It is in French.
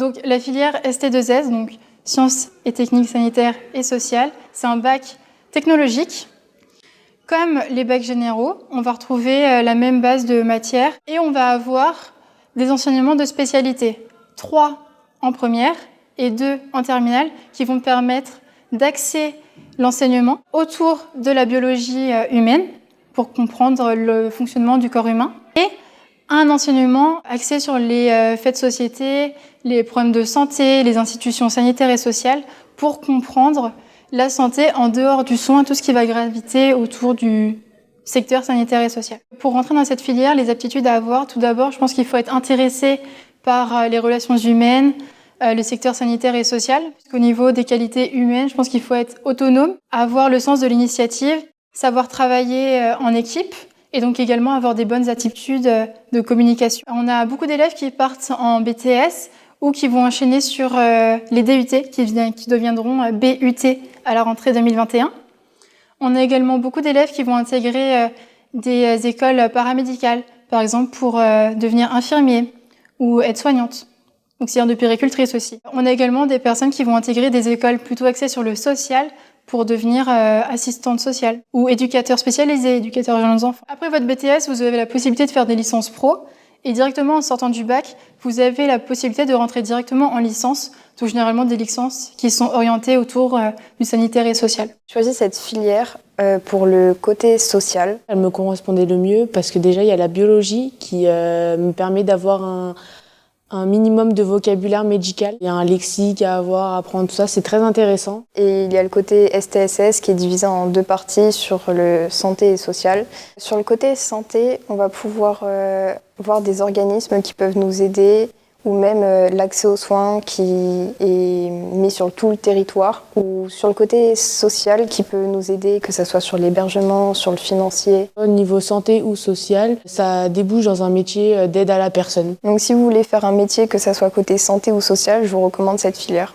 Donc la filière ST2S, donc Sciences et techniques sanitaires et sociales, c'est un bac technologique. Comme les bacs généraux, on va retrouver la même base de matières et on va avoir des enseignements de spécialité. 3 en première et 2 en terminale qui vont permettre d'axer l'enseignement autour de la biologie humaine pour comprendre le fonctionnement du corps humain et un enseignement axé sur les faits de société, les problèmes de santé, les institutions sanitaires et sociales pour comprendre la santé en dehors du soin, tout ce qui va graviter autour du secteur sanitaire et social. Pour rentrer dans cette filière, les aptitudes à avoir, tout d'abord, je pense qu'il faut être intéressé par les relations humaines, le secteur sanitaire et social. Au niveau des qualités humaines, je pense qu'il faut être autonome, avoir le sens de l'initiative, savoir travailler en équipe et donc également avoir des bonnes aptitudes de communication. On a beaucoup d'élèves qui partent en BTS ou qui vont enchaîner sur les DUT qui deviendront BUT à la rentrée 2021. On a également beaucoup d'élèves qui vont intégrer des écoles paramédicales, par exemple pour devenir infirmier ou aide-soignante, auxiliaire de puéricultrice aussi. On a également des personnes qui vont intégrer des écoles plutôt axées sur le social pour devenir assistante sociale ou éducateur spécialisé, éducateur jeunes enfants. Après votre BTS, vous avez la possibilité de faire des licences pro et directement en sortant du bac, vous avez la possibilité de rentrer directement en licence, donc généralement des licences qui sont orientées autour du sanitaire et social. J'ai choisi cette filière pour le côté social. Elle me correspondait le mieux parce que déjà il y a la biologie qui me permet d'avoir un minimum de vocabulaire médical. Il y a un lexique à avoir, à apprendre, tout ça, c'est très intéressant. Et il y a le côté STSS qui est divisé en 2 parties sur le santé et social. Sur le côté santé, on va pouvoir voir des organismes qui peuvent nous aider ou même l'accès aux soins qui est mis sur tout le territoire, ou sur le côté social qui peut nous aider, que ce soit sur l'hébergement, sur le financier. Au niveau santé ou social, ça débouche dans un métier d'aide à la personne. Donc si vous voulez faire un métier, que ce soit côté santé ou social, je vous recommande cette filière.